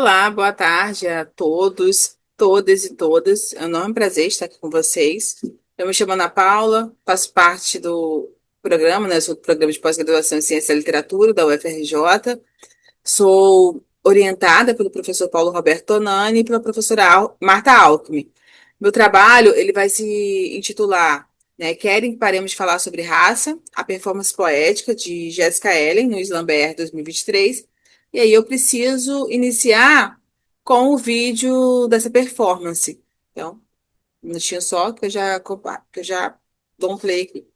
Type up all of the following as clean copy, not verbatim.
Olá, boa tarde a todos, todas e todas. É um enorme prazer estar aqui com vocês. Eu me chamo Ana Paula, faço parte do programa, né? Sou do programa de pós-graduação em Ciência da Literatura da UFRJ. Sou orientada pelo professor Paulo Roberto Tonani e pela professora Marta Alckmin. Meu trabalho, ele vai se intitular, né, Querem que paremos de falar sobre raça? A performance poética de Jessica Ellen no Slamber 2023. E aí eu preciso iniciar com o vídeo dessa performance. Então, um minutinho só que eu já dou um play aqui.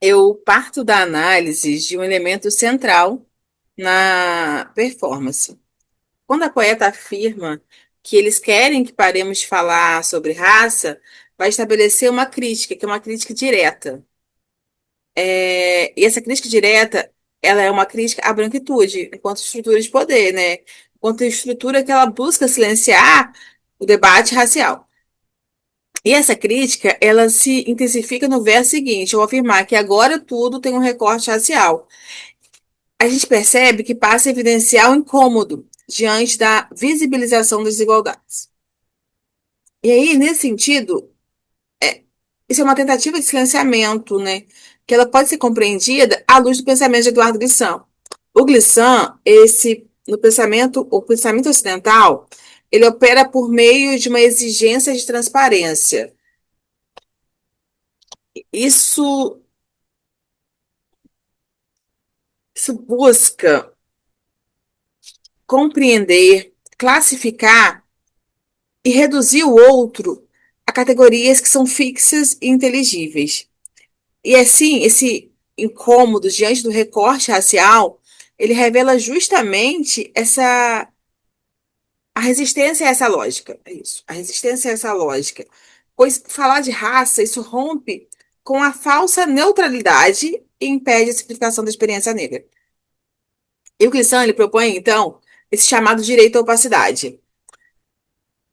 Eu parto da análise de um elemento central na performance. Quando a poeta afirma que eles querem que paremos de falar sobre raça, vai estabelecer uma crítica, que é uma crítica direta. E essa crítica direta, ela é uma crítica à branquitude, enquanto estrutura de poder, né? Enquanto estrutura que ela busca silenciar o debate racial. E essa crítica, ela se intensifica no verso seguinte, ao afirmar que agora tudo tem um recorte racial. A gente percebe que passa a evidenciar o incômodo diante da visibilização das desigualdades. E aí, nesse sentido, isso é uma tentativa de silenciamento, né? Que ela pode ser compreendida à luz do pensamento de Eduardo Glissant. O Glissant, no pensamento, o pensamento ocidental, ele opera por meio de uma exigência de transparência. Isso, isso busca compreender, classificar e reduzir o outro a categorias que são fixas e inteligíveis. E assim, esse incômodo diante do recorte racial, ele revela justamente essa a resistência a essa lógica. É isso, a resistência a essa lógica. Pois falar de raça, isso rompe com a falsa neutralidade e impede a simplificação da experiência negra. E o Glissant, ele propõe, então, esse chamado direito à opacidade.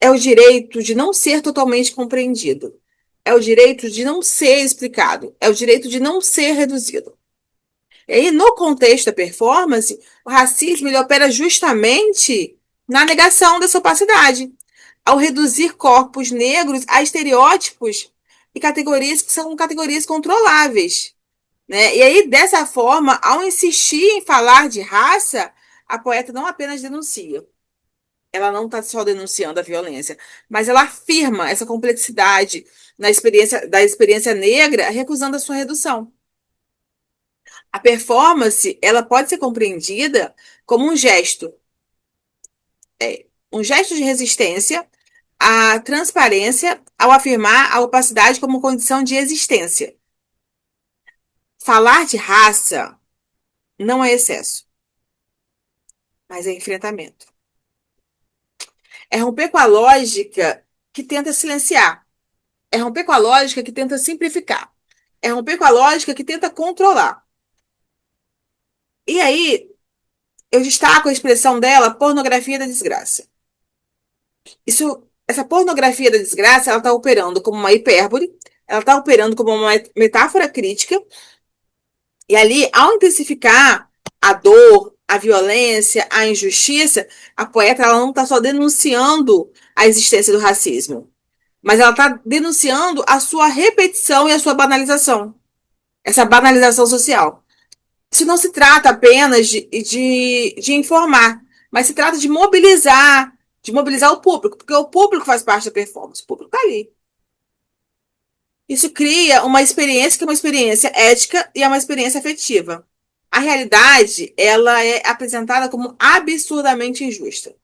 É o direito de não ser totalmente compreendido. É o direito de não ser explicado. É o direito de não ser reduzido. E aí, no contexto da performance, o racismo ele opera justamente na negação dessa opacidade, ao reduzir corpos negros a estereótipos e categorias que são categorias controláveis, né? E aí, dessa forma, ao insistir em falar de raça, a poeta não apenas denuncia, ela não está só denunciando a violência, mas ela afirma essa complexidade na experiência da experiência negra, recusando a sua redução. A performance, ela pode ser compreendida como um gesto de resistência à transparência ao afirmar a opacidade como condição de existência. Falar de raça não é excesso, mas é enfrentamento. É romper com a lógica que tenta silenciar. É romper com a lógica que tenta simplificar. É romper com a lógica que tenta controlar. E aí, eu destaco a expressão dela, pornografia da desgraça. Essa pornografia da desgraça, ela está operando como uma hipérbole, ela está operando como uma metáfora crítica, e ali, ao intensificar a dor, a violência, a injustiça, a poeta ela não está só denunciando a existência do racismo, mas ela está denunciando a sua repetição e a sua banalização, essa banalização social. Isso não se trata apenas de informar, mas se trata de mobilizar o público, porque o público faz parte da performance, o público está ali. Isso cria uma experiência que é uma experiência ética e é uma experiência afetiva. A realidade, ela é apresentada como absurdamente injusta.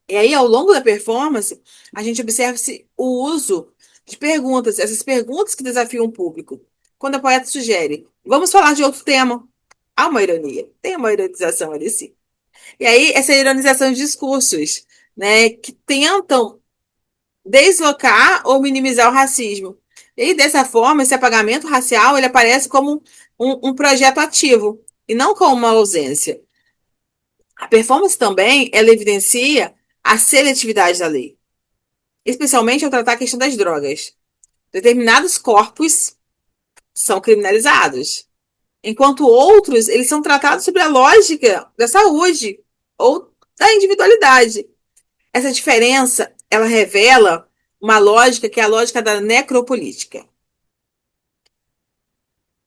E aí, ao longo da performance, a gente observa o uso de perguntas, essas perguntas que desafiam o público. Quando a poeta sugere, vamos falar de outro tema. Há uma ironia, tem uma ironização ali sim. E aí, essa ironização de discursos, né, que tentam deslocar ou minimizar o racismo. E aí, dessa forma, esse apagamento racial ele aparece como um projeto ativo e não como uma ausência. A performance também ela evidencia a seletividade da lei, especialmente ao tratar a questão das drogas. Determinados corpos são criminalizados, enquanto outros eles são tratados sobre a lógica da saúde ou da individualidade. Essa diferença ela revela uma lógica que é a lógica da necropolítica.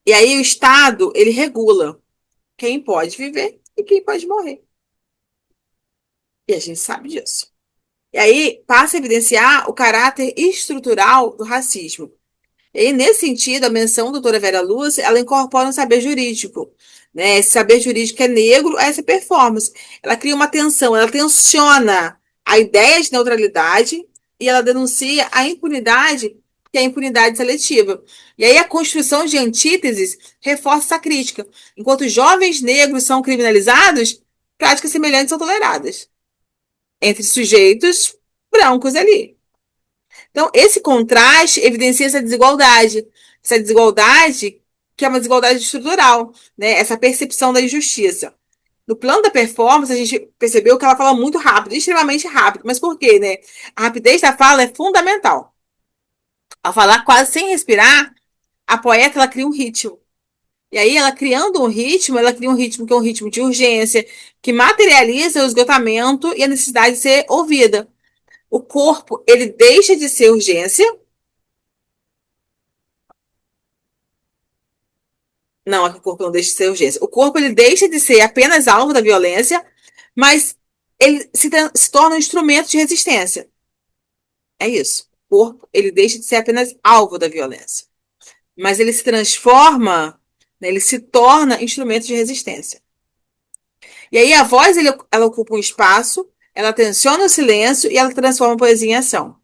E aí o Estado ele regula quem pode viver e quem pode morrer. E a gente sabe disso. E aí passa a evidenciar o caráter estrutural do racismo. E nesse sentido, a menção da doutora Vera Lúcia, ela incorpora um saber jurídico. Né? Esse saber jurídico é negro a essa performance. Ela cria uma tensão, ela tensiona a ideia de neutralidade e ela denuncia a impunidade, que é a impunidade seletiva. E aí a construção de antíteses reforça essa crítica. Enquanto jovens negros são criminalizados, práticas semelhantes são toleradas entre sujeitos brancos ali. Então, esse contraste evidencia essa desigualdade que é uma desigualdade estrutural, né? Essa percepção da injustiça. No plano da performance, a gente percebeu que ela fala muito rápido, extremamente rápido. Mas por quê, né? A rapidez da fala é fundamental. Ao falar quase sem respirar, a poeta ela cria um ritmo. E aí, ela criando um ritmo, ela cria um ritmo que é um ritmo de urgência, que materializa o esgotamento e a necessidade de ser ouvida. O corpo, ele deixa de ser urgência. Não, é que o corpo não deixa de ser urgência. O corpo ele deixa de ser apenas alvo da violência, mas ele se torna um instrumento de resistência. É isso. O corpo ele deixa de ser apenas alvo da violência, mas ele se transforma, né, ele se torna instrumento de resistência. E aí a voz ela ocupa um espaço, ela tensiona o silêncio e ela transforma a poesia em ação.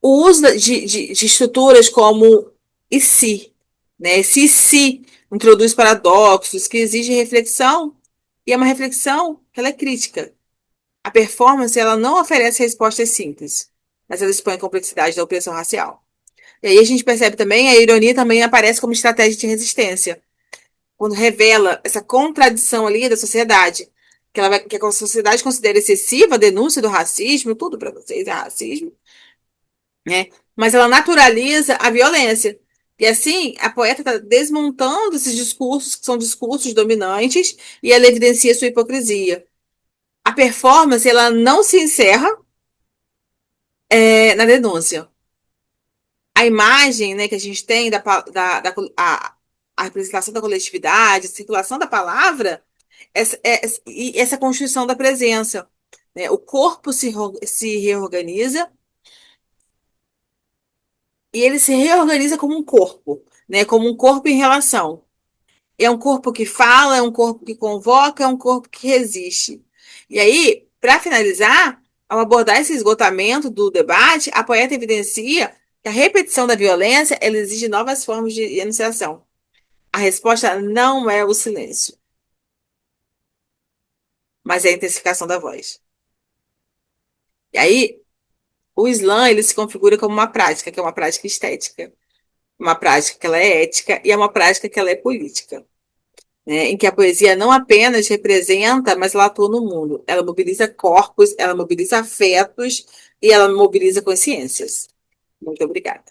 O uso de estruturas como e se, né? Esse e se introduz paradoxos que exigem reflexão, e é uma reflexão que ela é crítica. A performance ela não oferece respostas simples, mas ela expõe a complexidade da opressão racial. E aí a gente percebe também, a ironia também aparece como estratégia de resistência, quando revela essa contradição ali da sociedade, que a sociedade considera excessiva a denúncia do racismo, tudo para vocês é racismo, né? Mas ela naturaliza a violência. E assim, a poeta está desmontando esses discursos, que são discursos dominantes, e ela evidencia sua hipocrisia. A performance, ela não se encerra na denúncia. A imagem, né, que a gente tem a representação da coletividade, a circulação da palavra, e essa construção da presença, né? O corpo se reorganiza e ele se reorganiza como um corpo, né? Como um corpo em relação. É um corpo que fala, é um corpo que convoca, é um corpo que resiste. E aí, para finalizar, ao abordar esse esgotamento do debate, a poeta evidencia que a repetição da violência ela exige novas formas de enunciação. A resposta não é o silêncio, mas é a intensificação da voz. E aí, o Islã ele se configura como uma prática, que é uma prática estética, uma prática que ela é ética e é uma prática que ela é política, né? Em que a poesia não apenas representa, mas ela atua no mundo. Ela mobiliza corpos, ela mobiliza afetos e ela mobiliza consciências. Muito obrigada.